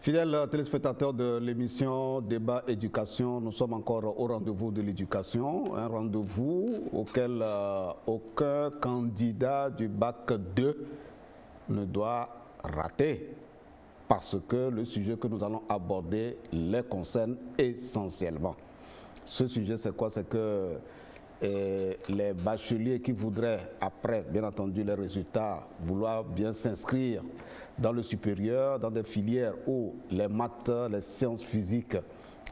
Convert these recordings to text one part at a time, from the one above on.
Fidèles téléspectateurs de l'émission Débat Éducation, nous sommes encore au rendez-vous de l'éducation, un rendez-vous auquel aucun candidat du bac 2 ne doit rater, parce que le sujet que nous allons aborder les concerne essentiellement. Ce sujet, c'est quoi? C'est que les bacheliers qui voudraient, après, bien entendu, les résultats, vouloir bien s'inscrire dans le supérieur, dans des filières où les maths, les sciences physiques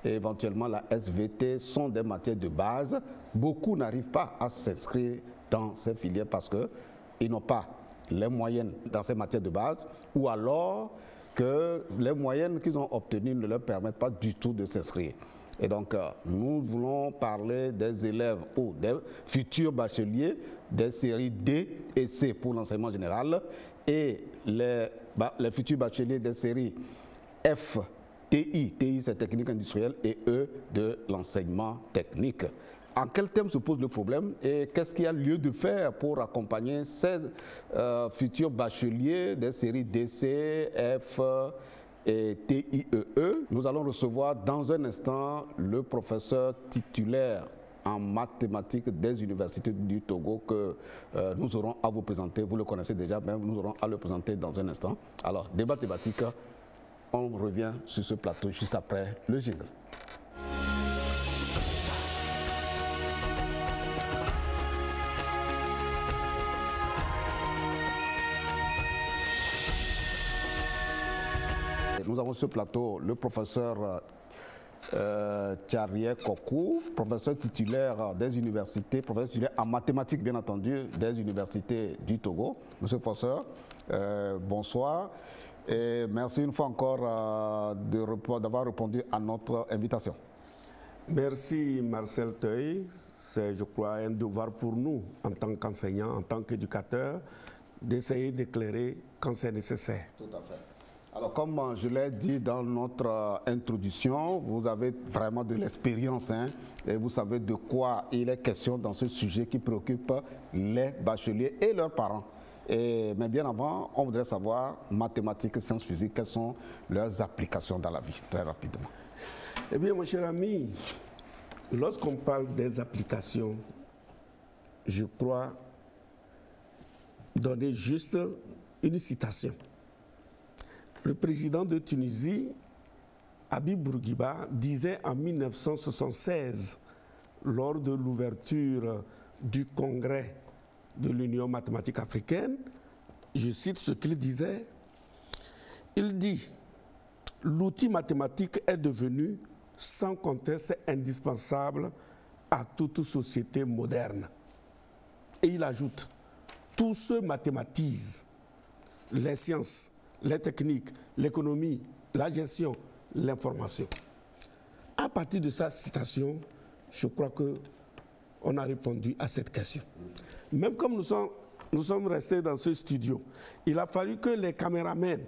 et éventuellement la SVT sont des matières de base, beaucoup n'arrivent pas à s'inscrire dans ces filières parce qu'ils n'ont pas les moyennes dans ces matières de base, ou alors que les moyennes qu'ils ont obtenues ne leur permettent pas du tout de s'inscrire. Et donc, nous voulons parler des élèves ou des futurs bacheliers des séries D et C pour l'enseignement général et les futurs bacheliers des séries F, TI, TI c'est technique industrielle, et E de l'enseignement technique. En quel terme se pose le problème et qu'est-ce qu'il y a lieu de faire pour accompagner ces futurs bacheliers des séries DC, F et TIEE? Nous allons recevoir dans un instant le professeur titulaire en mathématiques des universités du Togo que nous aurons à vous présenter. Vous le connaissez déjà, mais nous aurons à le présenter dans un instant. Alors, débat thématique, on revient sur ce plateau juste après le jingle. Nous avons sur ce plateau le professeur Tcharié Kokou, professeur titulaire des universités, professeur titulaire en mathématiques bien entendu des universités du Togo. Monsieur le professeur, bonsoir et merci une fois encore d'avoir répondu à notre invitation. Merci Marcel Teuil, c'est je crois un devoir pour nous en tant qu'enseignants, en tant qu'éducateurs, d'essayer d'éclairer quand c'est nécessaire. Tout à fait. Alors, comme je l'ai dit dans notre introduction, vous avez vraiment de l'expérience et vous savez de quoi il est question dans ce sujet qui préoccupe les bacheliers et leurs parents. Mais bien avant, on voudrait savoir, mathématiques et sciences physiques, quelles sont leurs applications dans la vie, très rapidement. Eh bien, mon cher ami, lorsqu'on parle des applications, je crois donner juste une citation. Le président de Tunisie, Habib Bourguiba, disait en 1976, lors de l'ouverture du congrès de l'Union mathématique africaine, je cite ce qu'il disait, il dit « L'outil mathématique est devenu sans conteste indispensable à toute société moderne. » Et il ajoute « Tout se mathématise, les sciences, les techniques, l'économie, la gestion, l'information. » À partir de sa citation, je crois qu'on a répondu à cette question. Même comme nous sommes restés dans ce studio, il a fallu que les caméramens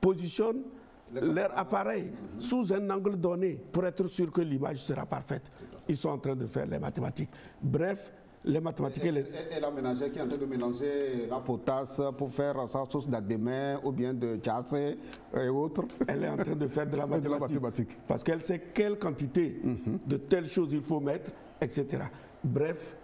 positionnent leur appareil sous un angle donné pour être sûr que l'image sera parfaite. Ils sont en train de faire les mathématiques. Bref, les mathématiques et la ménagère qui est en train de mélanger la potasse pour faire sa sauce d'agdémin ou bien de tchassé et autres. Elle est en train de faire de la mathématique. Parce qu'elle sait quelle quantité de telles choses il faut mettre, etc. Bref,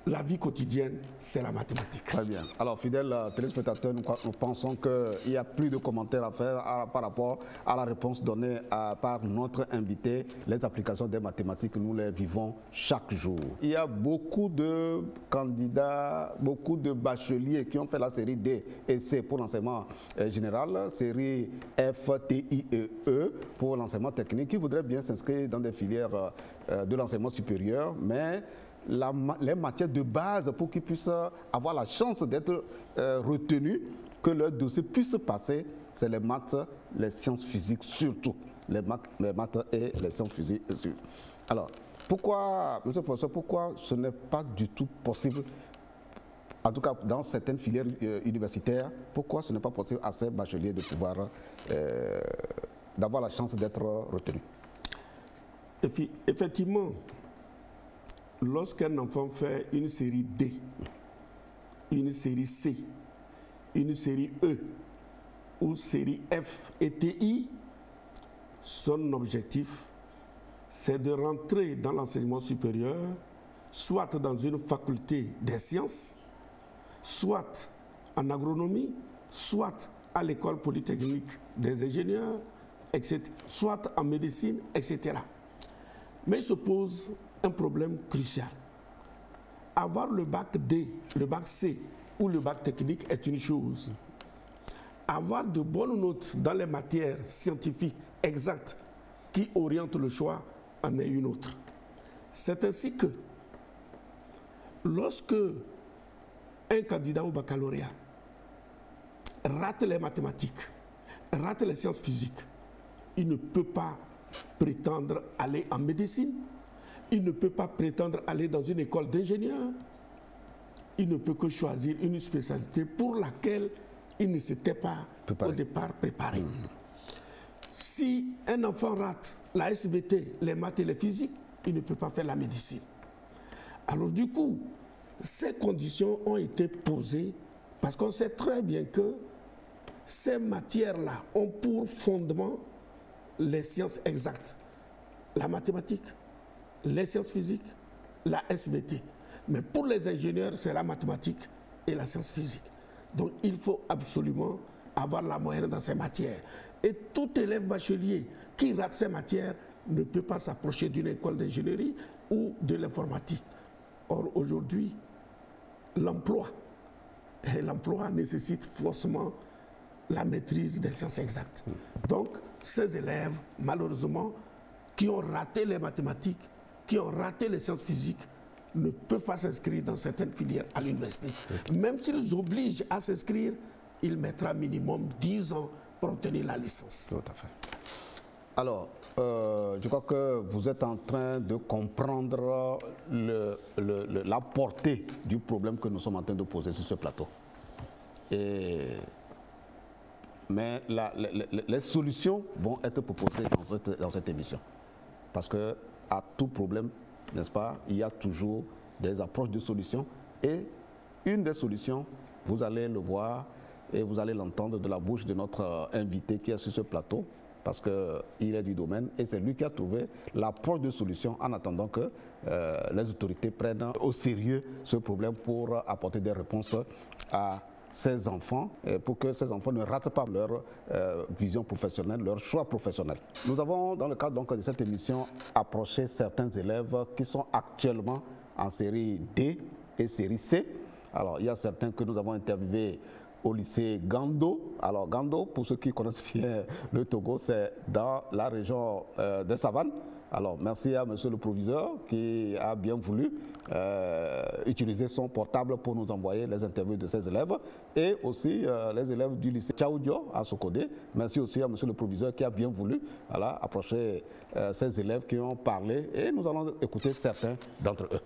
la vie quotidienne, c'est la mathématique. Très bien. Alors, fidèles téléspectateurs, nous pensons qu'il n'y a plus de commentaires à faire par rapport à la réponse donnée par notre invité. Les applications des mathématiques, nous les vivons chaque jour. Il y a beaucoup de candidats, beaucoup de bacheliers qui ont fait la série D et C pour l'enseignement général, série F, T, I et E pour l'enseignement technique, qui voudraient bien s'inscrire dans des filières de l'enseignement supérieur, mais les matières de base pour qu'ils puissent avoir la chance d'être retenus, que leur dossier puisse passer, c'est les maths, les sciences physiques surtout. Les maths et les sciences physiques. Alors, pourquoi, monsieur le professeur, pourquoi ce n'est pas du tout possible, en tout cas dans certaines filières universitaires, pourquoi ce n'est pas possible à ces bacheliers de pouvoir d'avoir la chance d'être retenus? Effectivement, lorsqu'un enfant fait une série D, une série C, une série E ou série F et TI, son objectif, c'est de rentrer dans l'enseignement supérieur, soit dans une faculté des sciences, soit en agronomie, soit à l'école polytechnique des ingénieurs, etc., soit en médecine, etc. Mais il se pose un problème crucial. Avoir le bac D, le bac C ou le bac technique est une chose. Avoir de bonnes notes dans les matières scientifiques exactes qui orientent le choix en est une autre. C'est ainsi que lorsque un candidat au baccalauréat rate les mathématiques, rate les sciences physiques, il ne peut pas prétendre aller en médecine, il ne peut pas prétendre aller dans une école d'ingénieur, il ne peut que choisir une spécialité pour laquelle il ne s'était pas au départ préparé. Si un enfant rate la SVT, les maths et les physiques, il ne peut pas faire la médecine. Alors du coup, ces conditions ont été posées parce qu'on sait très bien que ces matières-là ont pour fondement les sciences exactes, la mathématique, les sciences physiques, la SVT. Mais pour les ingénieurs, c'est la mathématique et la science physique. Donc il faut absolument avoir la moyenne dans ces matières. Et tout élève bachelier qui rate ces matières ne peut pas s'approcher d'une école d'ingénierie ou de l'informatique. Or aujourd'hui, l'emploi nécessite forcément la maîtrise des sciences exactes. Donc ces élèves, malheureusement, qui ont raté les mathématiques, qui ont raté les sciences physiques, ne peuvent pas s'inscrire dans certaines filières à l'université. Même s'ils obligent à s'inscrire, il mettra minimum 10 ans pour obtenir la licence. Tout à fait. Alors, je crois que vous êtes en train de comprendre la portée du problème que nous sommes en train de poser sur ce plateau. Mais les solutions vont être proposées dans cette émission. Parce que à tout problème, n'est-ce pas, il y a toujours des approches de solutions. Et une des solutions, vous allez le voir et vous allez l'entendre de la bouche de notre invité qui est sur ce plateau, parce qu'il est du domaine et c'est lui qui a trouvé l'approche de solution en attendant que les autorités prennent au sérieux ce problème pour apporter des réponses à ces enfants, pour que ces enfants ne ratent pas leur vision professionnelle, leur choix professionnel. Nous avons, dans le cadre donc, de cette émission, approché certains élèves qui sont actuellement en série D et série C. Alors, il y a certains que nous avons interviewés au lycée Gando. Alors, Gando, pour ceux qui connaissent bien le Togo, c'est dans la région des Savanes. Alors, merci à monsieur le proviseur qui a bien voulu utiliser son portable pour nous envoyer les interviews de ses élèves et aussi les élèves du lycée Tchaoudio à Sokodé. Merci aussi à monsieur le proviseur qui a bien voulu approcher ces élèves qui ont parlé et nous allons écouter certains d'entre eux.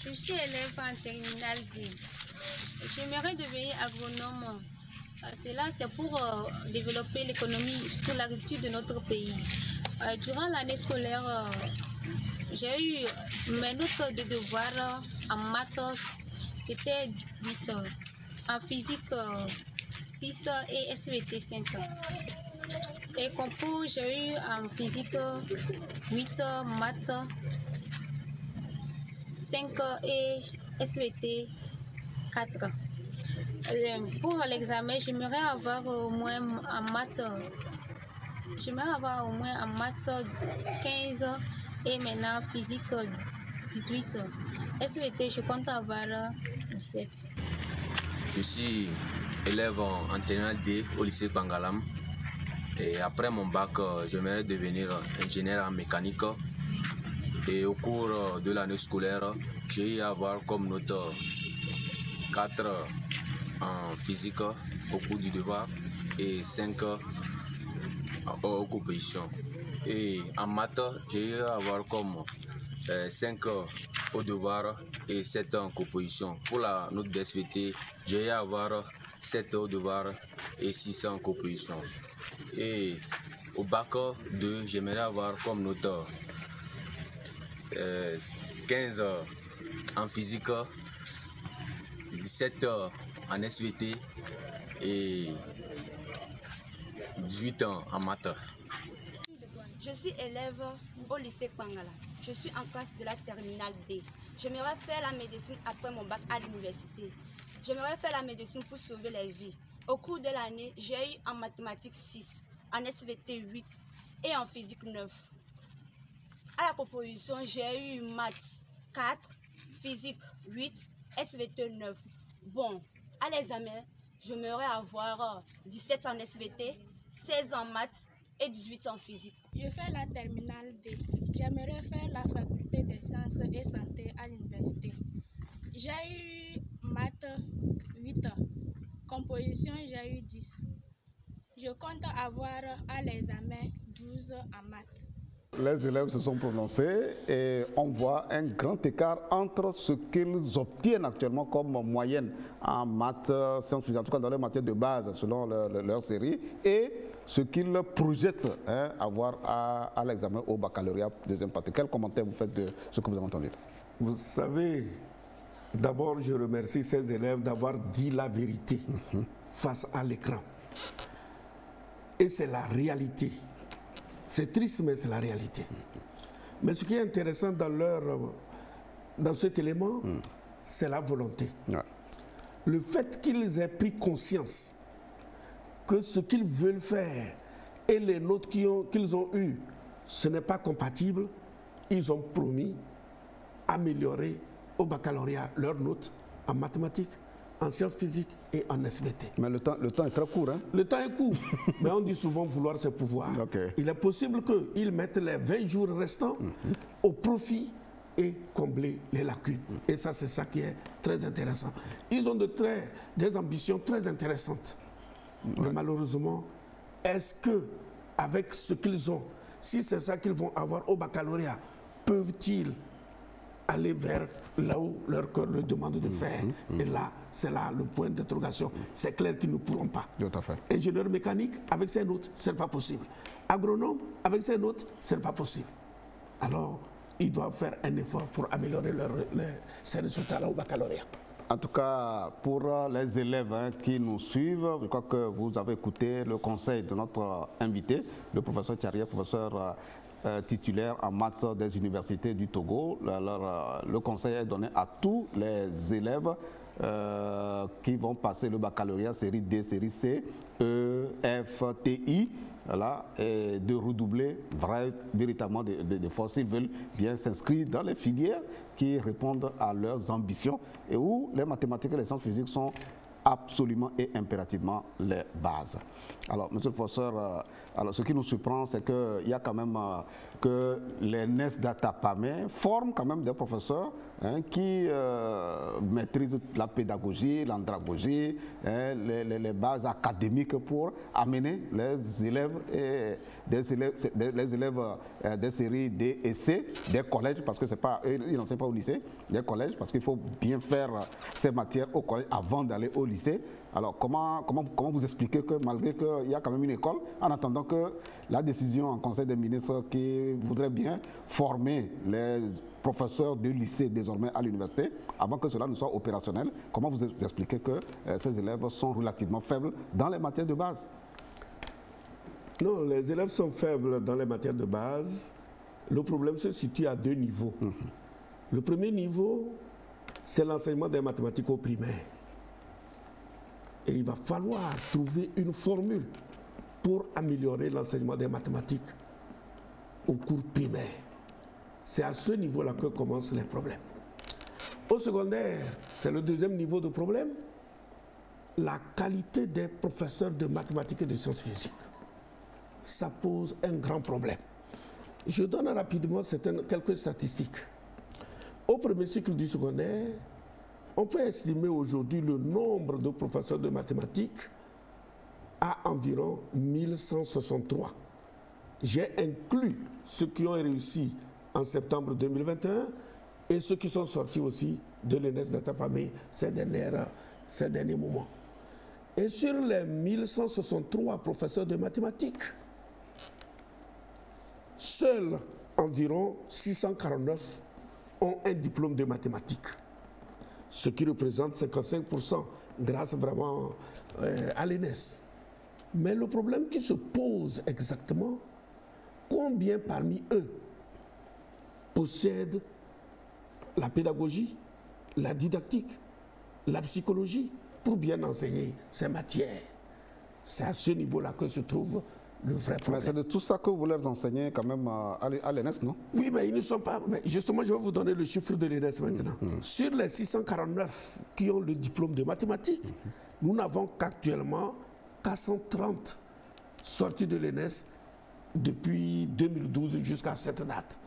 Je suis élève en terminale D. J'aimerais devenir agronome. Cela, c'est pour développer l'économie, surtout l'agriculture de notre pays. Durant l'année scolaire, j'ai eu mes notes de devoir en maths, c'était 8, en physique 6 et SVT 5. Et compo, j'ai eu en physique 8, maths 5 et SVT 4. Pour l'examen, j'aimerais avoir au moins en maths 15 et maintenant physique 18. SVT, je compte avoir 17. Je suis élève en terminale D au lycée Bangalam. Et après mon bac, j'aimerais devenir ingénieur en mécanique. Et au cours de l'année scolaire, j'ai eu à avoir comme note 4 en physique au cours du devoir et 5 aux compositions. Et en maths, j'ai eu à avoir comme 5 au devoir et 7 en composition. Pour la note d'SVT, j'ai eu à avoir 7 au devoir et 6 en composition. Et au bac 2, j'aimerais avoir comme note 15 en physique, 17 en SVT et 18 ans en maths. Je suis élève au lycée Pangala. Je suis en classe de la terminale D. J'aimerais faire la médecine après mon bac à l'université. J'aimerais faire la médecine pour sauver les vies. Au cours de l'année, j'ai eu en mathématiques 6, en SVT 8 et en physique 9. À la proposition, j'ai eu maths 4, physique 8, SVT 9. Bon, à l'examen, j'aimerais avoir 17 en SVT, 16 en maths et 18 en physique. Je fais la terminale D. J'aimerais faire la faculté des sciences et santé à l'université. J'ai eu maths 8, composition j'ai eu 10. Je compte avoir à l'examen 12 en maths. Les élèves se sont prononcés et on voit un grand écart entre ce qu'ils obtiennent actuellement comme moyenne en maths, sciences physiques, en tout cas dans les matières de base selon leur série, et ce qu'ils projettent avoir à l'examen au baccalauréat deuxième partie. Quel commentaire vous faites de ce que vous avez entendu? Vous savez, d'abord je remercie ces élèves d'avoir dit la vérité face à l'écran. Et c'est la réalité. C'est triste, mais c'est la réalité. Mais ce qui est intéressant dans cet élément, c'est la volonté. Ouais. Le fait qu'ils aient pris conscience que ce qu'ils veulent faire et les notes qu'ils ont eues, ce n'est pas compatible, ils ont promis améliorer au baccalauréat leurs notes en mathématiques, en sciences physiques et en SVT. Mais le temps est très court. Hein? Le temps est court, mais on dit souvent vouloir ses pouvoirs. Okay. Il est possible qu'ils mettent les 20 jours restants au profit et combler les lacunes. Et ça, c'est ça qui est très intéressant. Ils ont des ambitions très intéressantes. Mais malheureusement, est-ce que avec ce qu'ils ont, si c'est ça qu'ils vont avoir au baccalauréat, peuvent-ils aller vers là où leur cœur leur demande de faire? Et là, c'est là le point d'interrogation. C'est clair qu'ils ne pourront pas. Tout à fait. Ingénieur mécanique, avec ses notes, ce n'est pas possible. Agronome, avec ses notes, ce n'est pas possible. Alors, ils doivent faire un effort pour améliorer ces résultats-là au baccalauréat. En tout cas, pour les élèves qui nous suivent, je crois que vous avez écouté le conseil de notre invité, le professeur Tcharia, professeur titulaire en maths des universités du Togo. Alors, le conseil est donné à tous les élèves qui vont passer le baccalauréat série D, série C, E, F, TI, voilà, et de redoubler véritablement d'efforts s'ils veulent bien s'inscrire dans les filières qui répondent à leurs ambitions et où les mathématiques et les sciences physiques sont absolument et impérativement les bases. Alors, monsieur le professeur, alors, ce qui nous surprend, c'est qu'il y a quand même que les NES Datapamé forment quand même des professeurs qui maîtrisent la pédagogie, l'andragogie, les bases académiques pour amener les élèves des séries D et C, des collèges, parce que c'est pas, ils n'enseignent pas au lycée, des collèges, parce qu'il faut bien faire ces matières au collège avant d'aller au lycée. Alors comment vous expliquez que malgré qu'il y a quand même une école, en attendant que la décision en conseil des ministres qui voudrait bien former les professeurs de lycée désormais à l'université, avant que cela ne soit opérationnel, comment vous expliquez que ces élèves sont relativement faibles dans les matières de base? Non, les élèves sont faibles dans les matières de base. Le problème se situe à deux niveaux. Le premier niveau, c'est l'enseignement des mathématiques au primaire. Et il va falloir trouver une formule pour améliorer l'enseignement des mathématiques au cours primaire. C'est à ce niveau-là que commencent les problèmes. Au secondaire, c'est le deuxième niveau de problème, la qualité des professeurs de mathématiques et de sciences physiques. Ça pose un grand problème. Je donne rapidement quelques statistiques. Au premier cycle du secondaire, on peut estimer aujourd'hui le nombre de professeurs de mathématiques à environ 1163. J'ai inclus ceux qui ont réussi en septembre 2021 et ceux qui sont sortis aussi de l'ENS Datapamé ces derniers moments. Et sur les 1163 professeurs de mathématiques, seuls environ 649 ont un diplôme de mathématiques, ce qui représente 55% grâce vraiment à l'ENS. Mais le problème qui se pose exactement, combien parmi eux possèdent la pédagogie, la didactique, la psychologie pour bien enseigner ces matières. C'est à ce niveau-là que se trouve le vrai problème. Mais c'est de tout ça que vous leur enseignez quand même à l'ENS, non? Oui, mais ils ne sont pas... Mais justement, je vais vous donner le chiffre de l'ENS maintenant. Sur les 649 qui ont le diplôme de mathématiques, nous n'avons qu'actuellement 430 sortis de l'ENS depuis 2012 jusqu'à cette date.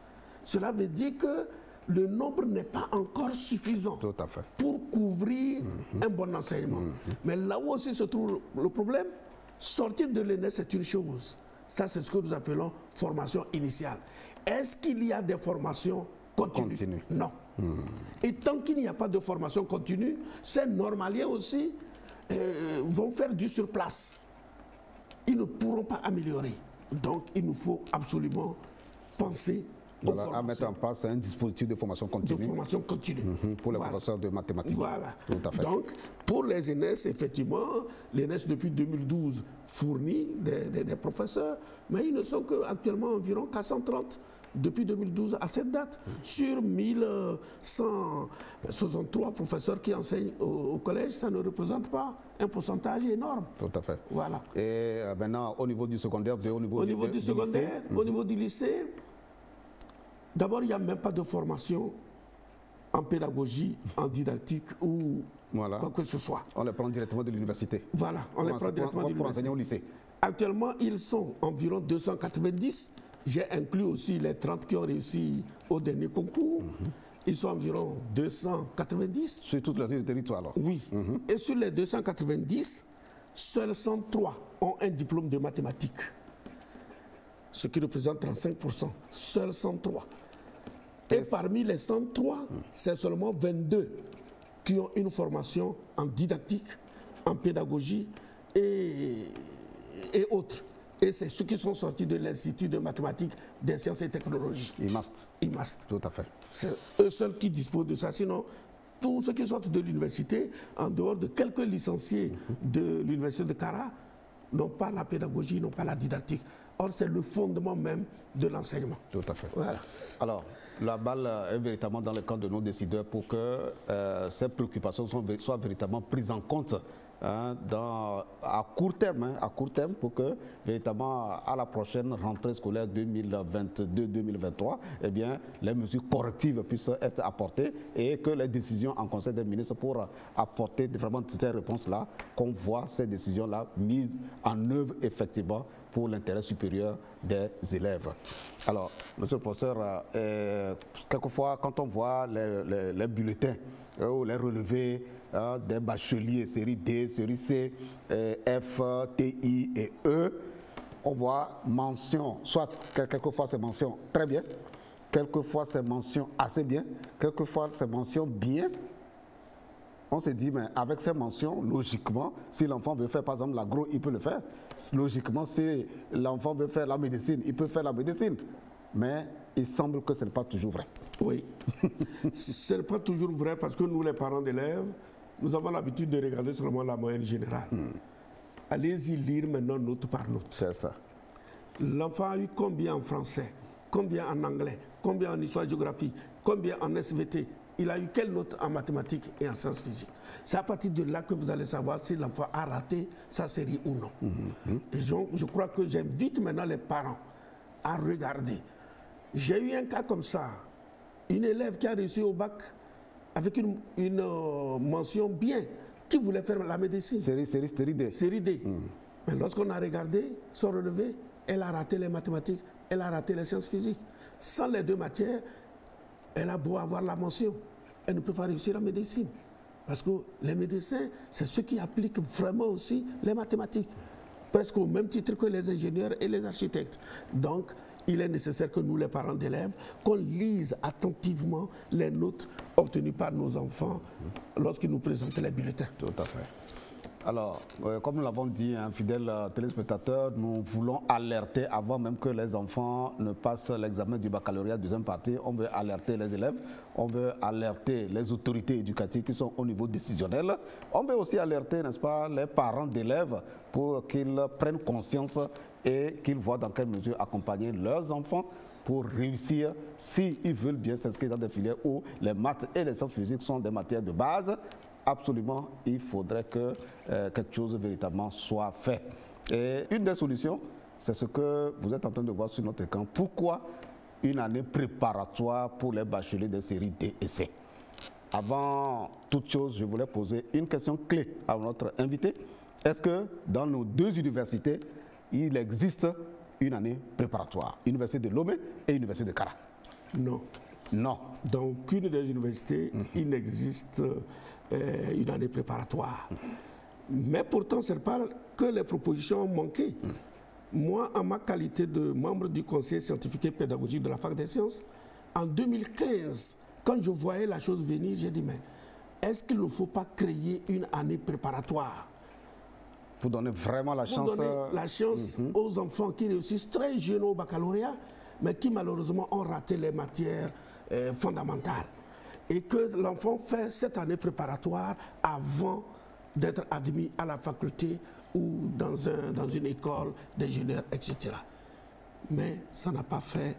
Cela veut dire que le nombre n'est pas encore suffisant pour couvrir un bon enseignement. Mais là où aussi se trouve le problème, sortir de l'ENS, c'est une chose. Ça, c'est ce que nous appelons formation initiale. Est-ce qu'il y a des formations continues? Non. Et tant qu'il n'y a pas de formation continue, ces normaliens aussi vont faire du surplace. Ils ne pourront pas améliorer. Donc, il nous faut absolument penser à mettre en place un dispositif de formation continue. Pour les professeurs de mathématiques. Voilà. Tout à fait. Donc, pour les ENS, effectivement, l'ENS depuis 2012 fournit des professeurs, mais ils ne sont qu'actuellement environ 430 depuis 2012 à cette date, sur 1163 professeurs qui enseignent au collège, ça ne représente pas un pourcentage énorme. Tout à fait. Voilà. Et maintenant, au niveau du secondaire, au niveau du secondaire, au niveau du lycée, d'abord, il n'y a même pas de formation en pédagogie, en didactique ou quoi que ce soit. On les prend directement de l'université. Voilà, on les prend directement de l'université. Enseigner au lycée. Actuellement, ils sont environ 290. J'ai inclus aussi les 30 qui ont réussi au dernier concours. Ils sont environ 290. Sur toute la territoire alors? Oui. Et sur les 290, seuls 103 ont un diplôme de mathématiques. Ce qui représente 35%. Seuls 103. Et parmi les 103, c'est seulement 22 qui ont une formation en didactique, en pédagogie et autres. Et c'est ceux qui sont sortis de l'Institut de mathématiques, des sciences et technologies. IMAST. Tout à fait. C'est eux seuls qui disposent de ça. Sinon, tous ceux qui sortent de l'université, en dehors de quelques licenciés de l'université de Kara, n'ont pas la pédagogie, n'ont pas la didactique. Or, c'est le fondement même de l'enseignement. Tout à fait. Voilà. Alors, la balle est véritablement dans le camp de nos décideurs pour que ces préoccupations soient véritablement prises en compte à court terme, pour que véritablement à la prochaine rentrée scolaire 2022-2023, eh bien, les mesures correctives puissent être apportées et que les décisions en Conseil des ministres pour apporter vraiment ces réponses-là, qu'on voit ces décisions-là mises en œuvre effectivement pour l'intérêt supérieur des élèves. Alors, monsieur le professeur, quelquefois quand on voit les bulletins ou les relevés des bacheliers série D, série C, F, TI et E, on voit mention, soit quelquefois c'est mention très bien, quelquefois c'est mention assez bien, quelquefois c'est mention bien. On se dit, mais avec ces mentions, logiquement, si l'enfant veut faire par exemple l'agro, il peut le faire. Logiquement, si l'enfant veut faire la médecine, il peut faire la médecine. Mais il semble que ce n'est pas toujours vrai. Oui, ce n'est pas toujours vrai parce que nous, les parents d'élèves, nous avons l'habitude de regarder seulement la moyenne générale. Allez-y lire maintenant note par note. C'est ça. L'enfant a eu combien en français, combien en anglais, combien en histoire-géographie, combien en SVT. Il a eu quelle note en mathématiques et en sciences physiques. C'est à partir de là que vous allez savoir si l'enfant a raté sa série ou non. Et je crois que j'invite maintenant les parents à regarder. J'ai eu un cas comme ça. Une élève qui a réussi au bac avec une mention bien, qui voulait faire la médecine. Série D. Série D. Mais lorsqu'on a regardé son relevé, elle a raté les mathématiques, elle a raté les sciences physiques. Sans les deux matières, elle a beau avoir la mention, elle ne peut pas réussir la médecine. Parce que les médecins, c'est ceux qui appliquent vraiment aussi les mathématiques, presque au même titre que les ingénieurs et les architectes. Donc, il est nécessaire que nous, les parents d'élèves, qu'on lise attentivement les notes obtenues par nos enfants lorsqu'ils nous présentent les bulletins. Tout à fait. Alors, comme nous l'avons dit, un fidèle téléspectateur, nous voulons alerter avant même que les enfants ne passent l'examen du baccalauréat deuxième partie. On veut alerter les élèves, on veut alerter les autorités éducatives qui sont au niveau décisionnel. On veut aussi alerter, n'est-ce pas, les parents d'élèves pour qu'ils prennent conscience et qu'ils voient dans quelle mesure accompagner leurs enfants pour réussir s'ils veulent bien s'inscrire dans des filières où les maths et les sciences physiques sont des matières de base. Absolument, il faudrait que quelque chose véritablement soit fait. Et une des solutions, c'est ce que vous êtes en train de voir sur notre écran. Pourquoi une année préparatoire pour les bacheliers des séries D et C? Avant toute chose, je voulais poser une question clé à notre invité. Est-ce que dans nos deux universités, il existe une année préparatoire? Université de Lomé et Université de Kara? Non. Non. Dans aucune des universités, il n'existe une année préparatoire. Mais pourtant, ce n'est pas que les propositions ont manqué. Moi, en ma qualité de membre du conseil scientifique et pédagogique de la Fac des sciences, en 2015, quand je voyais la chose venir, j'ai dit, mais est-ce qu'il ne faut pas créer une année préparatoire? Pour donner vraiment la chance, aux enfants qui réussissent très jeunes au baccalauréat, mais qui malheureusement ont raté les matières fondamentales. Et que l'enfant fait cette année préparatoire avant d'être admis à la faculté ou dans une école d'ingénieurs, etc. Mais ça n'a pas fait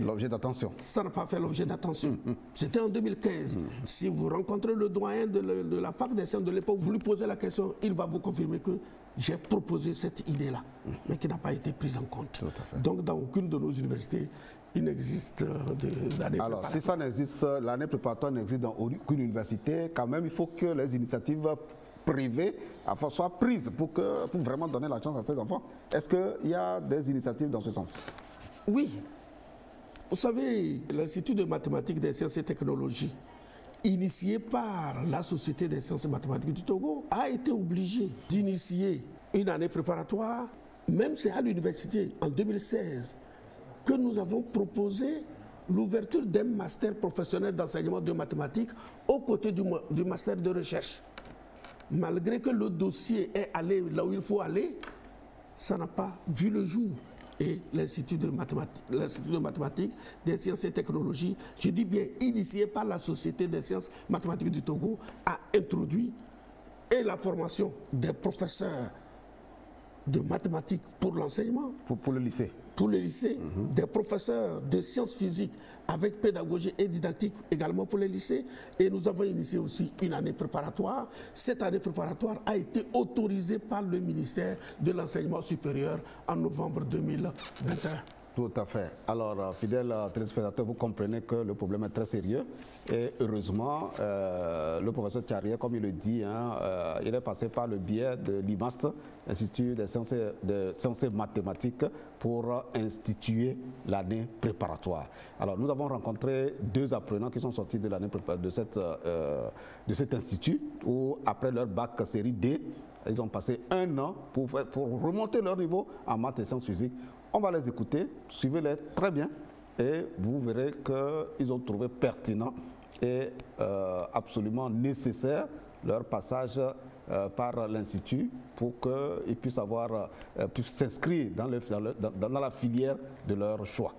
l'objet d'attention. Ça n'a pas fait l'objet d'attention. C'était en 2015. Si vous rencontrez le doyen de la Fac des sciences de l'époque, vous lui posez la question, il va vous confirmer que j'ai proposé cette idée-là, mais qui n'a pas été prise en compte. Donc dans aucune de nos universités, il n'existe d'année préparatoire. Alors si ça n'existe, l'année préparatoire n'existe dans aucune université, quand même il faut que les initiatives privées soient prises pour vraiment donner la chance à ces enfants. Est-ce qu'il y a des initiatives dans ce sens? Oui. Vous savez, l'Institut de mathématiques, des sciences et technologies, initié par la Société des sciences et mathématiques du Togo, a été obligé d'initier une année préparatoire. Même c'est à l'université, en 2016, que nous avons proposé l'ouverture d'un master professionnel d'enseignement de mathématiques aux côtés du master de recherche. Malgré que le dossier est allé là où il faut aller, ça n'a pas vu le jour. Et l'Institut de mathématiques, des sciences et technologies, je dis bien initié par la Société des sciences mathématiques du Togo, a introduit et la formation des professeurs de mathématiques pour l'enseignement. Pour le lycée. Pour le lycée, des professeurs de sciences physiques avec pédagogie et didactique également pour les lycées. Et nous avons initié aussi une année préparatoire. Cette année préparatoire a été autorisée par le ministère de l'Enseignement supérieur en novembre 2021. Tout à fait. Alors, fidèles téléspectateurs, vous comprenez que le problème est très sérieux. Et heureusement, le professeur Thiarier, comme il le dit, il est passé par le biais de l'IMAST, Institut des sciences et mathématiques, pour instituer l'année préparatoire. Alors, nous avons rencontré deux apprenants qui sont sortis de l'année de cet institut, où après leur bac série D, ils ont passé un an pour remonter leur niveau en maths et sciences physiques. On va les écouter, suivez-les très bien et vous verrez qu'ils ont trouvé pertinent et absolument nécessaire leur passage par l'Institut pour qu'ils puissent s'inscrire dans la filière de leur choix.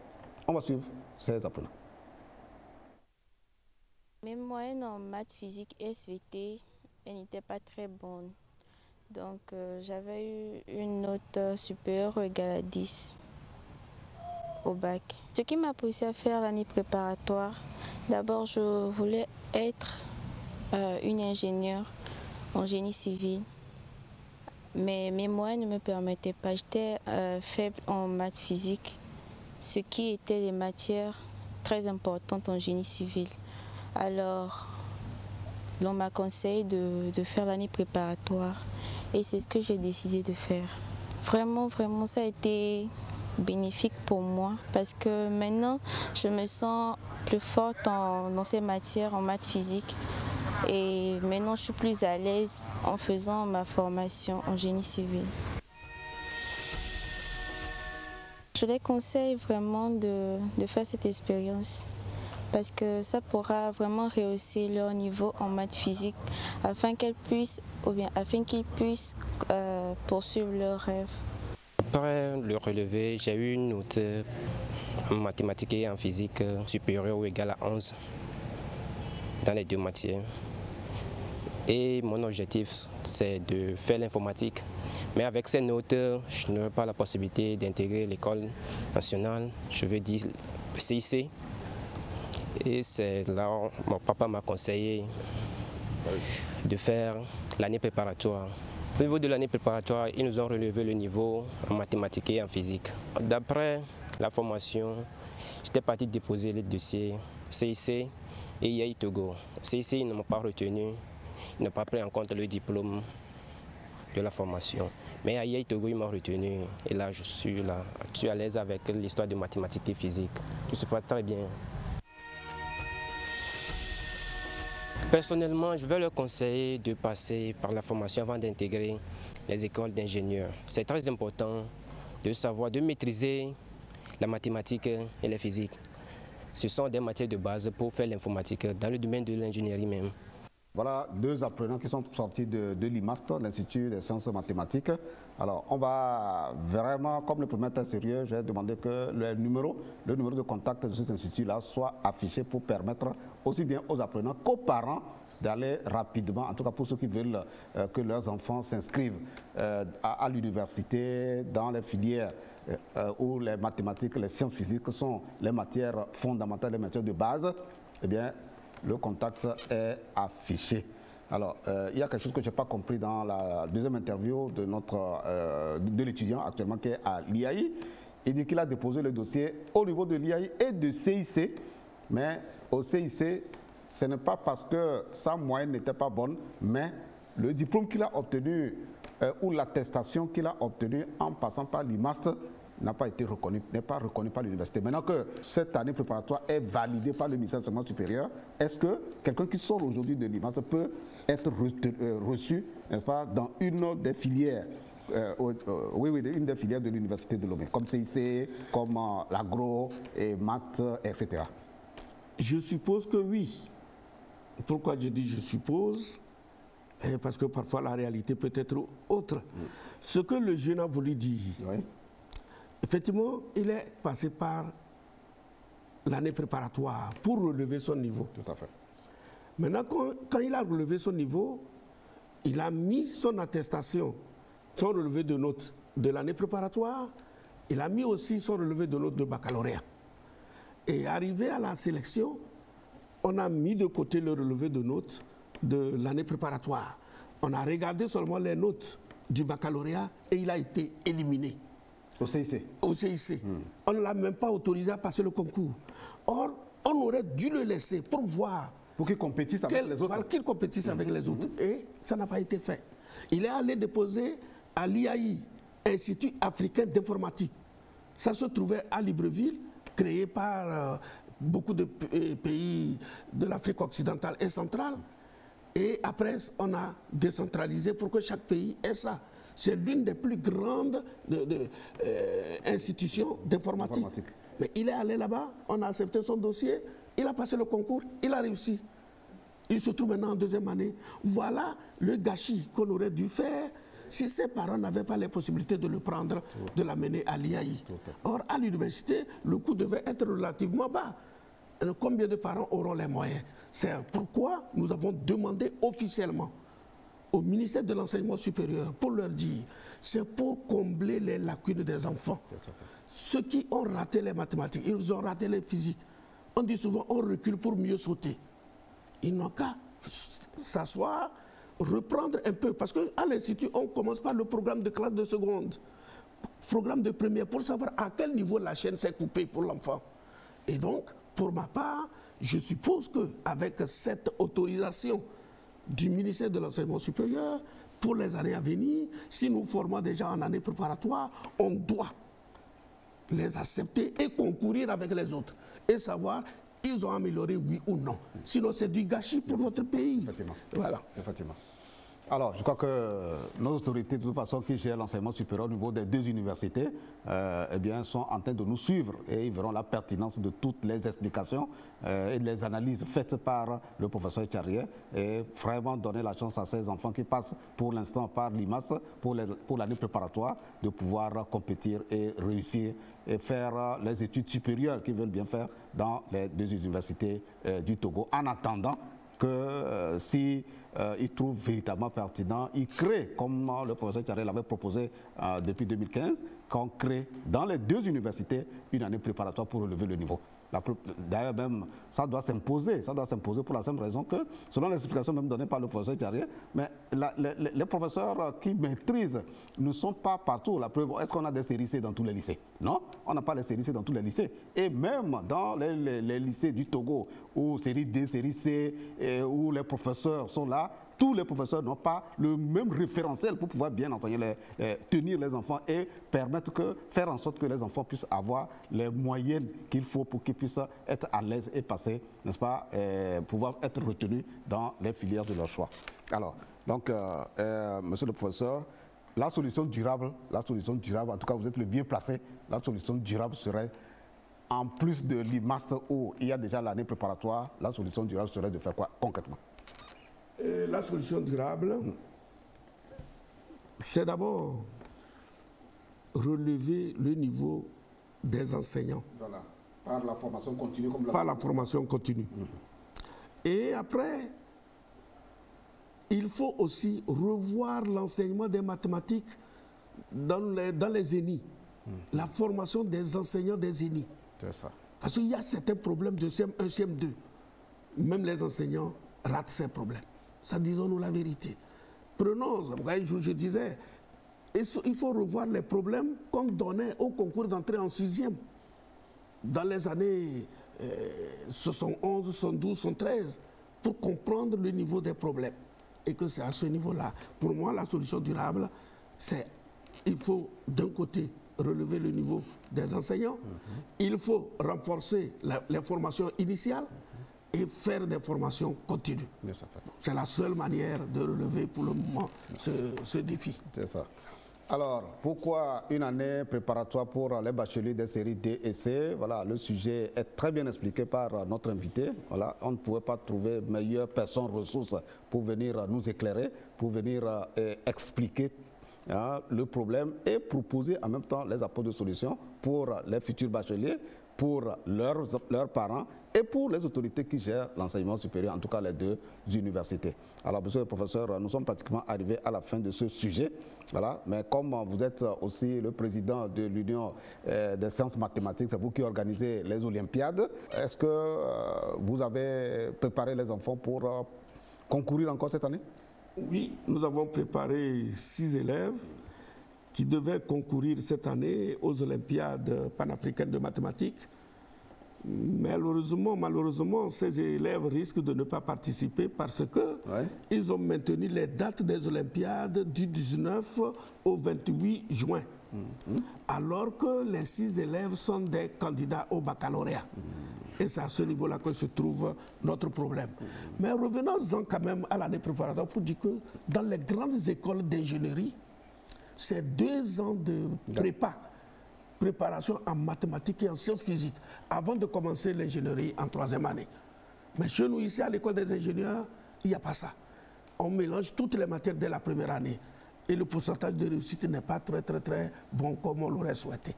On va suivre ces apprenants. Mes moyennes en maths, physique et SVT, elles n'étaient pas très bonnes. Donc j'avais eu une note supérieure égale à 10 au bac. Ce qui m'a poussé à faire l'année préparatoire, d'abord je voulais être une ingénieure en génie civil, mais mes moyens ne me permettaient pas. J'étais faible en maths physique, ce qui était des matières très importantes en génie civil. Alors on m'a conseillé de faire l'année préparatoire. Et c'est ce que j'ai décidé de faire. Vraiment, vraiment, ça a été bénéfique pour moi parce que maintenant, je me sens plus forte dans ces matières, en maths physique. Et maintenant, je suis plus à l'aise en faisant ma formation en génie civil. Je les conseille vraiment de faire cette expérience parce que ça pourra vraiment rehausser leur niveau en maths physique afin qu'ils puissent poursuivre leurs rêves. Après le relevé, j'ai eu une note en mathématiques et en physique supérieure ou égale à 11 dans les deux matières. Et mon objectif, c'est de faire l'informatique. Mais avec ces notes, je n'aurai pas la possibilité d'intégrer l'école nationale, je veux dire le CIC. Et c'est là où mon papa m'a conseillé de faire l'année préparatoire. Au niveau de l'année préparatoire, ils nous ont relevé le niveau en mathématiques et en physique. D'après la formation, j'étais parti déposer les dossiers CIC et IAI Togo. CIC, ils ne m'ont pas retenu, ils n'ont pas pris en compte le diplôme de la formation. Mais à IAI Togo, ils m'ont retenu et là, je suis à l'aise avec l'histoire de mathématiques et physique. Tout se passe très bien. Personnellement, je vais leur conseiller de passer par la formation avant d'intégrer les écoles d'ingénieurs. C'est très important de savoir, de maîtriser la mathématique et la physique. Ce sont des matières de base pour faire l'informatique dans le domaine de l'ingénierie même. Voilà deux apprenants qui sont sortis de l'IMAST, l'Institut des sciences mathématiques. Alors, on va vraiment, comme le premier est sérieux, j'ai demandé que le numéro de contact de cet institut-là soit affiché pour permettre aussi bien aux apprenants qu'aux parents d'aller rapidement, en tout cas pour ceux qui veulent que leurs enfants s'inscrivent à l'université, dans les filières où les mathématiques, les sciences physiques sont les matières fondamentales, les matières de base, eh bien, le contact est affiché. Alors, il y a quelque chose que je n'ai pas compris dans la deuxième interview de l'étudiant actuellement qui est à l'IAI. Il dit qu'il a déposé le dossier au niveau de l'IAI et de CIC, mais au CIC, ce n'est pas parce que sa moyenne n'était pas bonne, mais le diplôme qu'il a obtenu ou l'attestation qu'il a obtenue en passant par l'IMAST n'a pas été reconnu, n'est pas reconnu par l'université. Maintenant que cette année préparatoire est validée par le ministère de l'Enseignement supérieur, est-ce que quelqu'un qui sort aujourd'hui de l'IMAST peut être reçu, n'est-ce pas, dans une des filières une des filières de l'université de Lomé, comme CIC, comme l'agro, et maths, etc. Je suppose que oui. Pourquoi je dis je suppose? Parce que parfois la réalité peut être autre. Ce que le jeune a voulu dire, effectivement, il est passé par l'année préparatoire pour relever son niveau. Tout à fait. Maintenant, quand il a relevé son niveau, il a mis son attestation, son relevé de notes de l'année préparatoire, il a mis aussi son relevé de notes de baccalauréat. Et arrivé à la sélection, on a mis de côté le relevé de notes de l'année préparatoire. On a regardé seulement les notes du baccalauréat et il a été éliminé. Au CIC? Au CIC. On ne l'a même pas autorisé à passer le concours. Or, on aurait dû le laisser pour voir. Pour qu'il compétisse avec les autres. Qu'il compétisse avec les autres. Et ça n'a pas été fait. Il est allé déposer à l'IAI, Institut africain d'informatique. Ça se trouvait à Libreville, créé par beaucoup de pays de l'Afrique occidentale et centrale. Et après, on a décentralisé pour que chaque pays ait ça. C'est l'une des plus grandes institutions d'informatique. Mais il est allé là-bas, on a accepté son dossier, il a passé le concours, il a réussi. Il se trouve maintenant en deuxième année. Voilà le gâchis qu'on aurait dû faire si ses parents n'avaient pas les possibilités de le prendre, de l'amener à l'IAI. Or, à l'université, le coût devait être relativement bas. Combien de parents auront les moyens? C'est pourquoi nous avons demandé officiellement au ministère de l'Enseignement supérieur pour leur dire, c'est pour combler les lacunes des enfants. Ceux qui ont raté les mathématiques, ils ont raté les physiques. On dit souvent, on recule pour mieux sauter. Ils n'ont qu'à s'asseoir, reprendre un peu, parce qu'à l'Institut, on commence par le programme de classe de seconde, programme de première, pour savoir à quel niveau la chaîne s'est coupée pour l'enfant. Et donc, pour ma part, je suppose qu'avec cette autorisation du ministère de l'Enseignement supérieur, pour les années à venir, si nous formons déjà en année préparatoire, on doit les accepter et concourir avec les autres et savoir ils ont amélioré oui ou non. Sinon, c'est du gâchis pour notre pays. Effectivement. Voilà. Effectivement. Alors, je crois que nos autorités, de toute façon, qui gèrent l'enseignement supérieur au niveau des deux universités, eh bien, sont en train de nous suivre et ils verront la pertinence de toutes les explications et les analyses faites par le professeur Tcharier et vraiment donner la chance à ces enfants qui passent pour l'instant par l'IMAS pour l'année préparatoire de pouvoir compétir et réussir et faire les études supérieures qu'ils veulent bien faire dans les deux universités du Togo, en attendant que si il trouve véritablement pertinent, il crée, comme le professeur Tcharier l'avait proposé depuis 2015, qu'on crée dans les deux universités une année préparatoire pour relever le niveau. D'ailleurs même, ça doit s'imposer pour la simple raison que, selon les explications même données par le professeur Tcharier, mais les professeurs qui maîtrisent ne sont pas partout. La preuve, est-ce qu'on a des séries C dans tous les lycées? Non, on n'a pas les séries C dans tous les lycées. Et même dans les lycées du Togo, où série D, série C, où les professeurs sont là, tous les professeurs n'ont pas le même référentiel pour pouvoir bien enseigner, tenir les enfants et faire en sorte que les enfants puissent avoir les moyens qu'il faut pour qu'ils puissent être à l'aise et passer, n'est-ce pas, pouvoir être retenus dans les filières de leur choix. Alors, donc, monsieur le professeur, la solution durable, en tout cas vous êtes le bien placé, la solution durable serait, en plus de l'IMAS où il y a déjà l'année préparatoire, la solution durable serait de faire quoi concrètement? La solution durable, c'est d'abord relever le niveau des enseignants. Voilà. Par la formation continue. Par la formation continue. Et après, il faut aussi revoir l'enseignement des mathématiques dans les ENI. La formation des enseignants des ENI. C'est ça. Parce qu'il y a certains problèmes de CM1, CM2. Même les enseignants ratent ces problèmes. Ça, disons-nous la vérité. Prenons, je disais, il faut revoir les problèmes qu'on donnait au concours d'entrée en 6e. Dans les années 71, 72, 73, pour comprendre le niveau des problèmes. Et que c'est à ce niveau-là. Pour moi, la solution durable, c'est il faut d'un côté relever le niveau des enseignants, il faut renforcer les formations initiales, et faire des formations continues. C'est la seule manière de relever pour le moment ce défi. C'est ça. Alors, pourquoi une année préparatoire pour les bacheliers des séries D et C? Voilà, le sujet est très bien expliqué par notre invité. Voilà, on ne pouvait pas trouver meilleure personne ressource pour venir nous éclairer, pour venir expliquer le problème et proposer en même temps les apports de solutions pour les futurs bacheliers, pour leurs parents et pour les autorités qui gèrent l'enseignement supérieur, en tout cas les deux universités. Alors, monsieur le professeur, nous sommes pratiquement arrivés à la fin de ce sujet. Voilà. Mais comme vous êtes aussi le président de l'Union des sciences mathématiques, c'est vous qui organisez les Olympiades, est-ce que vous avez préparé les enfants pour concourir encore cette année? Oui, nous avons préparé 6 élèves qui devaient concourir cette année aux Olympiades panafricaines de mathématiques. Malheureusement, ces élèves risquent de ne pas participer parce qu'ils ont maintenu les dates des Olympiades du 19 au 28 juin. Alors que les 6 élèves sont des candidats au baccalauréat. Et c'est à ce niveau-là que se trouve notre problème. Mais revenons-en quand même à l'année préparatoire pour dire que dans les grandes écoles d'ingénierie, c'est 2 ans de préparation en mathématiques et en sciences physiques avant de commencer l'ingénierie en 3e année. Mais chez nous, ici, à l'école des ingénieurs, il n'y a pas ça. On mélange toutes les matières dès la première année. Et le pourcentage de réussite n'est pas très bon comme on l'aurait souhaité.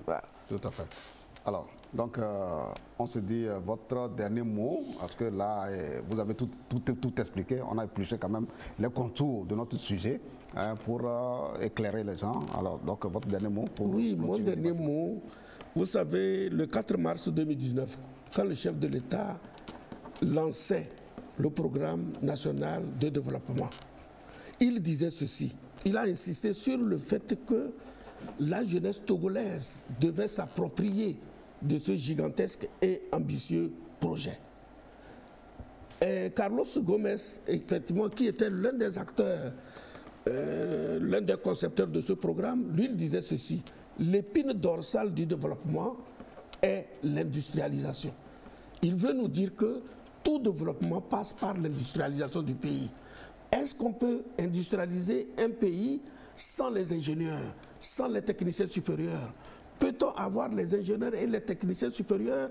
Voilà. Tout à fait. Alors, donc, on se dit votre dernier mot, parce que là, vous avez tout expliqué. On a épluché quand même les contours de notre sujet pour éclairer les gens. Alors, donc, votre dernier mot Oui, mon dernier mot, vous savez, le 4 mars 2019, quand le chef de l'État lançait le programme national de développement, il disait ceci. Il a insisté sur le fait que la jeunesse togolaise devait s'approprier de ce gigantesque et ambitieux projet. Et Carlos Gomez, effectivement, qui était l'un des acteurs, l'un des concepteurs de ce programme, lui, il disait ceci. L'épine dorsale du développement est l'industrialisation. Il veut nous dire que tout développement passe par l'industrialisation du pays. Est-ce qu'on peut industrialiser un pays sans les ingénieurs, sans les techniciens supérieurs? Peut-on avoir les ingénieurs et les techniciens supérieurs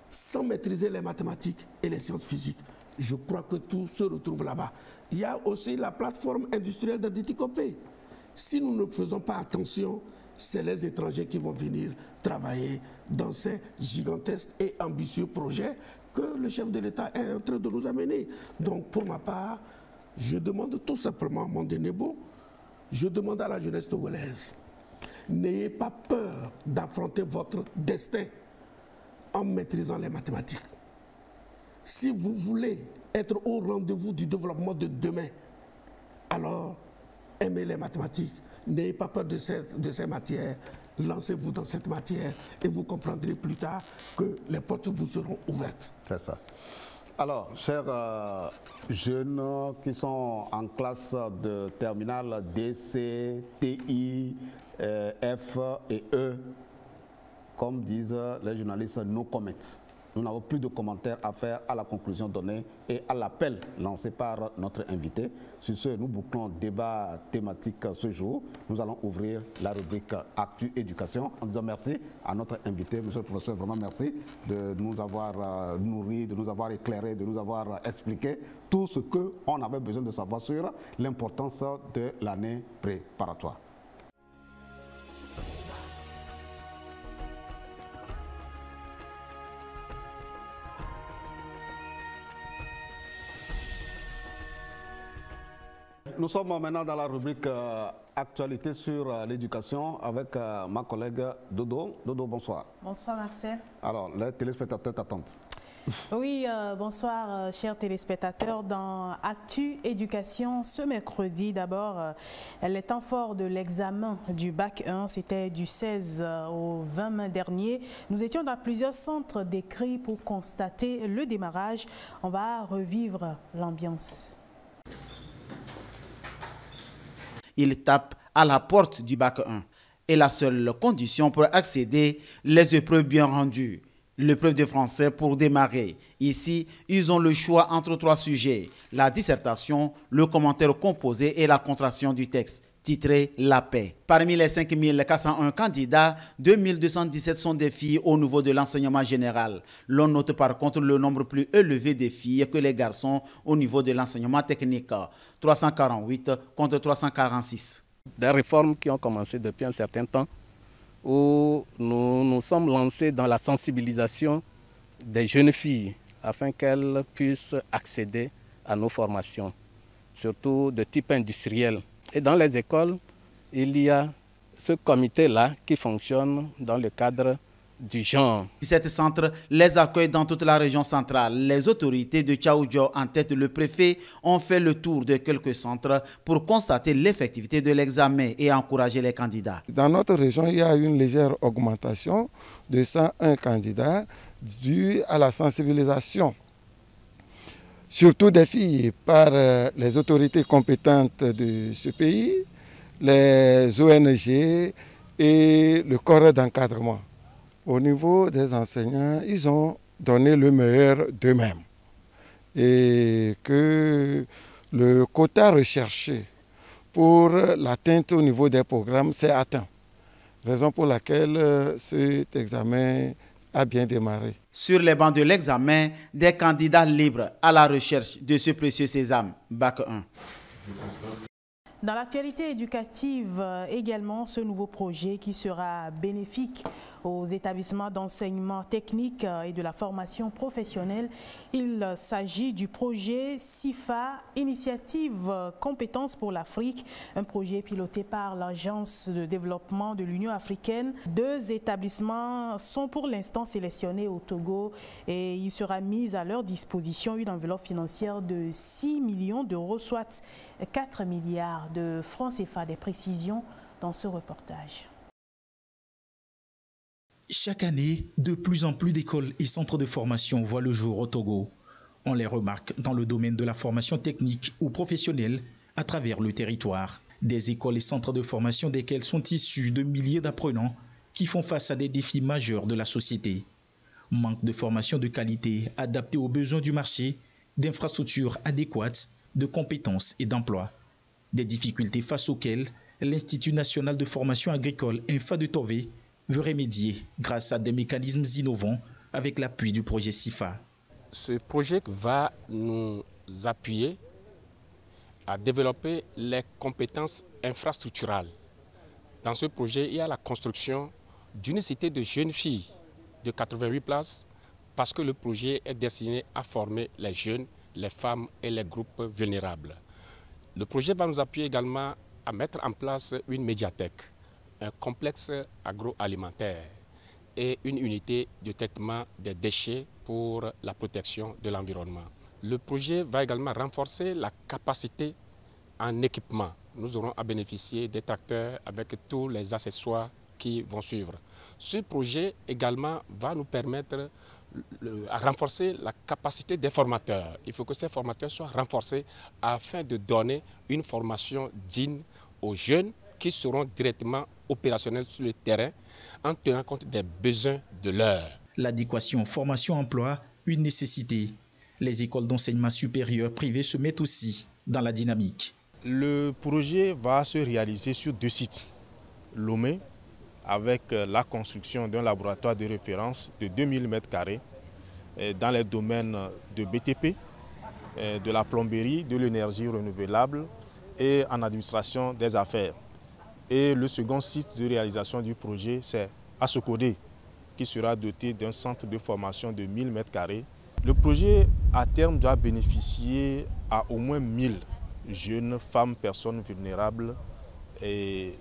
sans maîtriser les mathématiques et les sciences physiques? Je crois que tout se retrouve là-bas. Il y a aussi la plateforme industrielle de Ditikopé. Si nous ne faisons pas attention, c'est les étrangers qui vont venir travailler dans ces gigantesques et ambitieux projets que le chef de l'État est en train de nous amener. Donc pour ma part, je demande tout simplement à Mondenebo, je demande à la jeunesse togolaise, n'ayez pas peur d'affronter votre destin en maîtrisant les mathématiques. Si vous voulez être au rendez-vous du développement de demain, alors aimez les mathématiques. N'ayez pas peur de ces matières. Lancez-vous dans cette matière et vous comprendrez plus tard que les portes vous seront ouvertes. C'est ça. Alors, chers jeunes qui sont en classe de terminale D, C, TI, F et E, comme disent les journalistes, no comment. Nous n'avons plus de commentaires à faire à la conclusion donnée et à l'appel lancé par notre invité. Sur ce, nous bouclons le débat thématique ce jour. Nous allons ouvrir la rubrique Actu Éducation. En disant merci à notre invité, monsieur le professeur, vraiment merci de nous avoir nourris, de nous avoir éclairés, de nous avoir expliqué tout ce qu'on avait besoin de savoir sur l'importance de l'année préparatoire. Nous sommes maintenant dans la rubrique Actualité sur l'éducation avec ma collègue Dodo. Dodo, bonsoir. Bonsoir Marcel. Alors, les téléspectateurs t'attendent. Oui, bonsoir chers téléspectateurs. Dans Actu Éducation, ce mercredi, d'abord, les temps forts de l'examen du Bac 1, c'était du 16 au 20 mai dernier. Nous étions dans plusieurs centres d'écrit pour constater le démarrage. On va revivre l'ambiance. Il tape à la porte du Bac 1. Et la seule condition pour accéder, les épreuves bien rendues. L'épreuve de français pour démarrer. Ici, ils ont le choix entre 3 sujets. La dissertation, le commentaire composé et la contraction du texte, titré « La paix ». Parmi les 5401 candidats, 2217 sont des filles au niveau de l'enseignement général. L'on note par contre le nombre plus élevé des filles que les garçons au niveau de l'enseignement technique, 348 contre 346. Des réformes qui ont commencé depuis un certain temps, où nous nous sommes lancés dans la sensibilisation des jeunes filles afin qu'elles puissent accéder à nos formations, surtout de type industriel. Et dans les écoles, il y a ce comité-là qui fonctionne dans le cadre du genre. 17 centres les accueillent dans toute la région centrale. Les autorités de Tchaoudjo, en tête le préfet, ont fait le tour de quelques centres pour constater l'effectivité de l'examen et encourager les candidats. Dans notre région, il y a une légère augmentation de 101 candidats due à la sensibilisation, surtout des filles, par les autorités compétentes de ce pays, les ONG et le corps d'encadrement. Au niveau des enseignants, ils ont donné le meilleur d'eux-mêmes. Et que le quota recherché pour l'atteinte au niveau des programmes s'est atteint. Raison pour laquelle cet examen a bien démarré. Sur les bancs de l'examen, des candidats libres à la recherche de ce précieux sésame, Bac 1. Dans l'actualité éducative également, ce nouveau projet qui sera bénéfique aux établissements d'enseignement technique et de la formation professionnelle. Il s'agit du projet SIFA, Initiative Compétences pour l'Afrique, un projet piloté par l'Agence de développement de l'Union africaine. 2 établissements sont pour l'instant sélectionnés au Togo et il sera mis à leur disposition une enveloppe financière de 6 millions d'euros, soit 4 milliards de francs CFA. Des précisions dans ce reportage. Chaque année, de plus en plus d'écoles et centres de formation voient le jour au Togo. On les remarque dans le domaine de la formation technique ou professionnelle à travers le territoire. Des écoles et centres de formation desquels sont issus de milliers d'apprenants qui font face à des défis majeurs de la société. Manque de formation de qualité adaptée aux besoins du marché, d'infrastructures adéquates, de compétences et d'emploi. Des difficultés face auxquelles l'Institut national de formation agricole INFA de Tové veut remédier grâce à des mécanismes innovants avec l'appui du projet SIFA. Ce projet va nous appuyer à développer les compétences infrastructurales. Dans ce projet, il y a la construction d'une cité de jeunes filles de 88 places parce que le projet est destiné à former les jeunes, les femmes et les groupes vulnérables. Le projet va nous appuyer également à mettre en place une médiathèque, un complexe agroalimentaire et une unité de traitement des déchets pour la protection de l'environnement. Le projet va également renforcer la capacité en équipement. Nous aurons à bénéficier des tracteurs avec tous les accessoires qui vont suivre. Ce projet également va nous permettre à renforcer la capacité des formateurs. Il faut que ces formateurs soient renforcés afin de donner une formation digne aux jeunes qui seront directement opérationnels sur le terrain en tenant compte des besoins de l'heure. L'adéquation formation-emploi, une nécessité. Les écoles d'enseignement supérieur privées se mettent aussi dans la dynamique. Le projet va se réaliser sur 2 sites. Lomé, avec la construction d'un laboratoire de référence de 2000 m² dans les domaines de BTP, de la plomberie, de l'énergie renouvelable et en administration des affaires. Et le second site de réalisation du projet, c'est à Sokodé, qui sera doté d'un centre de formation de 1000 m². Le projet, à terme, doit bénéficier à au moins 1000 jeunes femmes, personnes vulnérables. Et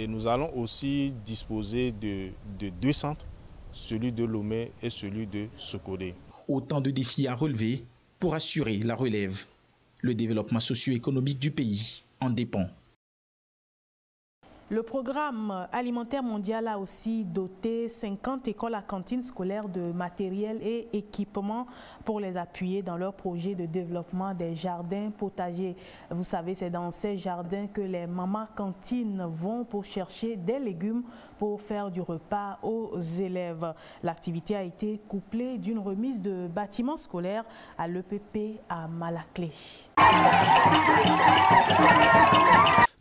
nous allons aussi disposer de 2 centres, celui de Lomé et celui de Sokodé. Autant de défis à relever pour assurer la relève. Le développement socio-économique du pays en dépend. Le programme alimentaire mondial a aussi doté 50 écoles à cantines scolaires de matériel et équipements pour les appuyer dans leur projet de développement des jardins potagers. Vous savez, c'est dans ces jardins que les mamans cantines vont pour chercher des légumes pour faire du repas aux élèves. L'activité a été couplée d'une remise de bâtiments scolaires à l'EPP à Malakle.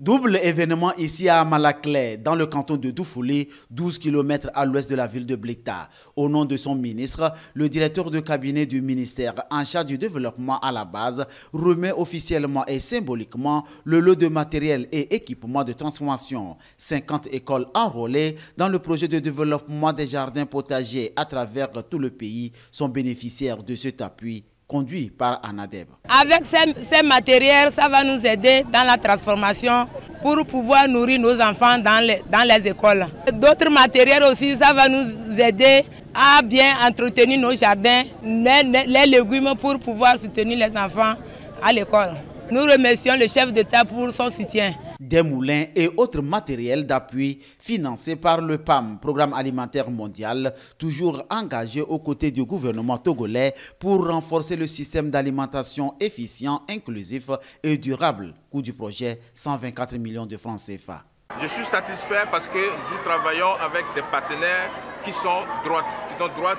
Double événement ici à Malakle, dans le canton de Doufoulé, 12 km à l'ouest de la ville de Blita. Au nom de son ministre, le directeur de cabinet du ministère en charge du développement à la base remet officiellement et symboliquement le lot de matériel et équipements de transformation. 50 écoles enrôlées dans le projet de développement des jardins potagers à travers tout le pays sont bénéficiaires de cet appui conduit par Anadeb. Avec ces matériels, ça va nous aider dans la transformation pour pouvoir nourrir nos enfants dans les écoles. D'autres matériels aussi, ça va nous aider à bien entretenir nos jardins, les légumes pour pouvoir soutenir les enfants à l'école. Nous remercions le chef d'État pour son soutien. Des moulins et autres matériels d'appui financés par le PAM, Programme alimentaire mondial, toujours engagé aux côtés du gouvernement togolais pour renforcer le système d'alimentation efficient, inclusif et durable. Coût du projet, 124 millions de francs CFA. Je suis satisfait parce que nous travaillons avec des partenaires qui sont droits,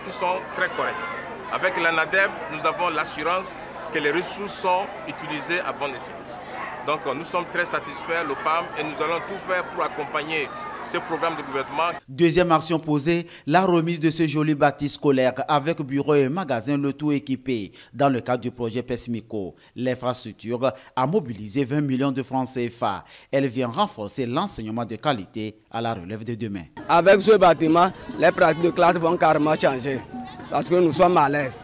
qui sont très corrects. Avec l'ANADEB, nous avons l'assurance que les ressources sont utilisées à bon escient. Donc nous sommes très satisfaits, le PAM, et nous allons tout faire pour accompagner ce programme de gouvernement. Deuxième action posée, la remise de ce joli bâti scolaire avec bureau et magasin, le tout équipé. Dans le cadre du projet PESMICO, l'infrastructure a mobilisé 20 millions de francs CFA. Elle vient renforcer l'enseignement de qualité à la relève de demain. Avec ce bâtiment, les pratiques de classe vont carrément changer parce que nous sommes à l'aise.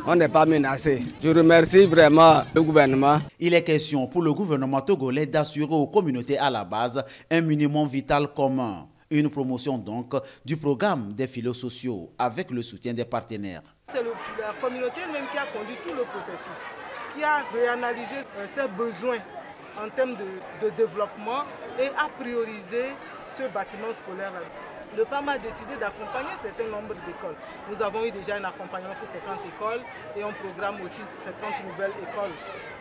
On n'est pas menacé. Je remercie vraiment le gouvernement. Il est question pour le gouvernement togolais d'assurer aux communautés à la base un minimum vital commun. Une promotion donc du programme des filets sociaux avec le soutien des partenaires. C'est la communauté même qui a conduit tout le processus, qui a réanalysé ses besoins en termes de développement et a priorisé ce bâtiment scolaire le PAM a décidé d'accompagner un certain nombre d'écoles. Nous avons eu déjà un accompagnement pour 50 écoles et on programme aussi 50 nouvelles écoles.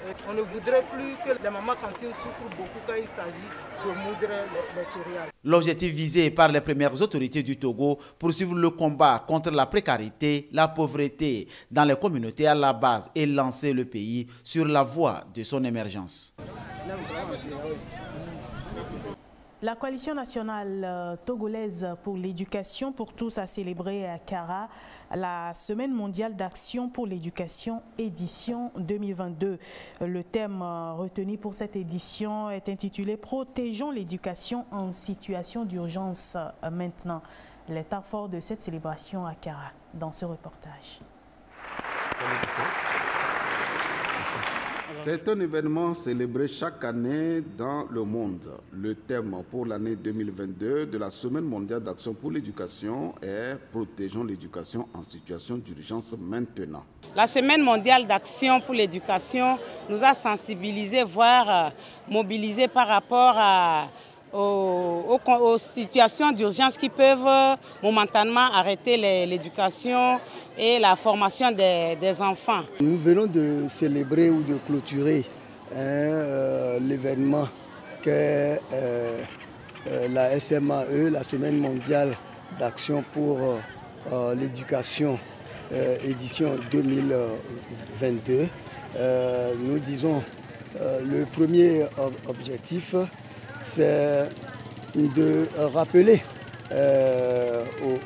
Et on ne voudrait plus que les mamans cantines souffrent beaucoup quand il s'agit de moudre les céréales. L'objectif visé par les premières autorités du Togo, poursuivre le combat contre la précarité, la pauvreté dans les communautés à la base et lancer le pays sur la voie de son émergence. La coalition nationale togolaise pour l'éducation pour tous a célébré à Kara la Semaine mondiale d'action pour l'éducation édition 2022. Le thème retenu pour cette édition est intitulé « Protégeons l'éducation en situation d'urgence maintenant ». Les temps forts de cette célébration à Kara dans ce reportage. C'est un événement célébré chaque année dans le monde. Le thème pour l'année 2022 de la Semaine mondiale d'action pour l'éducation est « Protégeons l'éducation en situation d'urgence maintenant ». La Semaine mondiale d'action pour l'éducation nous a sensibilisés, voire mobilisés par rapport aux situations d'urgence qui peuvent momentanément arrêter l'éducation et la formation des enfants. Nous venons de célébrer ou de clôturer l'événement qu'est la SMAE, la Semaine mondiale d'action pour l'éducation édition 2022. Nous disons le premier objectif, c'est de rappeler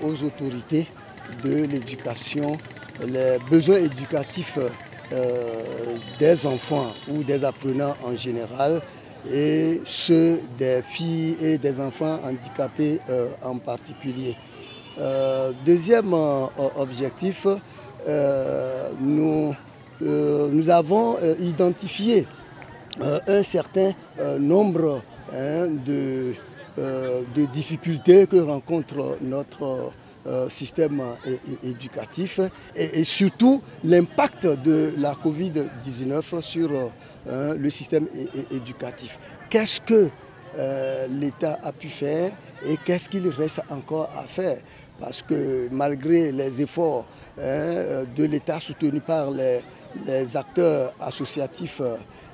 aux autorités de l'éducation les besoins éducatifs des enfants ou des apprenants en général et ceux des filles et des enfants handicapés en particulier. Deuxième objectif, nous avons identifié un certain nombre de difficultés que rencontre notre système éducatif et surtout l'impact de la Covid-19 sur le système éducatif. Qu'est-ce que l'État a pu faire et qu'est-ce qu'il reste encore à faire? Parce que malgré les efforts de l'État soutenus par les acteurs associatifs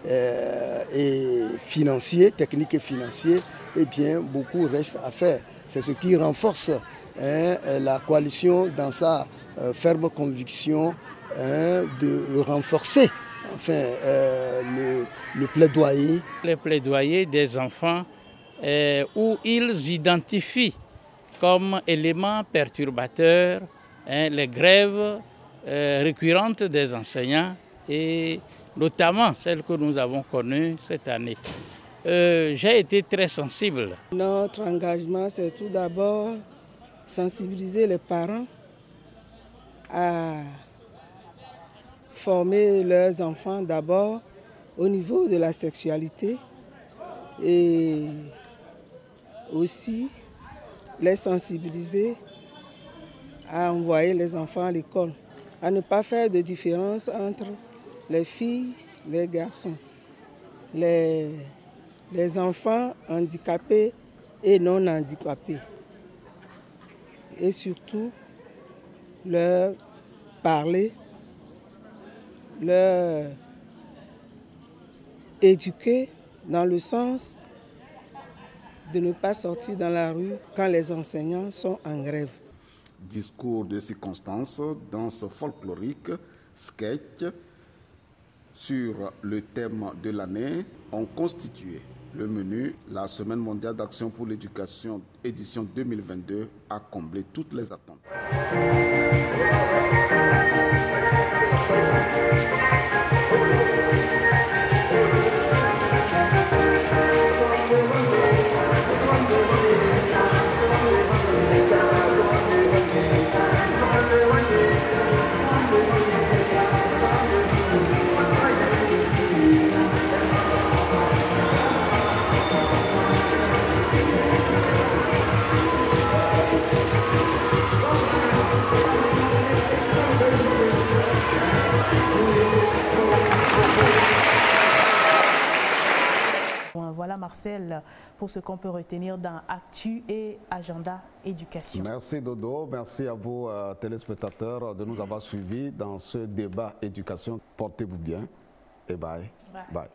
et financiers, techniques et financiers, eh bien, beaucoup reste à faire. C'est ce qui renforce la coalition dans sa ferme conviction de renforcer enfin, le plaidoyer. Le plaidoyer des enfants où ils identifient comme éléments perturbateurs les grèves récurrentes des enseignants et notamment celles que nous avons connues cette année. J'ai été très sensible. Notre engagement, c'est tout d'abord sensibiliser les parents à former leurs enfants d'abord au niveau de la sexualité et aussi les sensibiliser à envoyer les enfants à l'école, à ne pas faire de différence entre les filles, les garçons, les enfants handicapés et non handicapés. Et surtout, leur parler, leur éduquer dans le sens de ne pas sortir dans la rue quand les enseignants sont en grève. Discours de circonstances, danse folklorique, sketch sur le thème de l'année ont constitué le menu. La Semaine mondiale d'action pour l'éducation édition 2022 a comblé toutes les attentes. Thank you. Voilà Marcel, pour ce qu'on peut retenir dans Actu et Agenda Éducation. Merci Dodo, merci à vous téléspectateurs de nous avoir suivis dans ce débat éducation. Portez-vous bien et bye. Bye.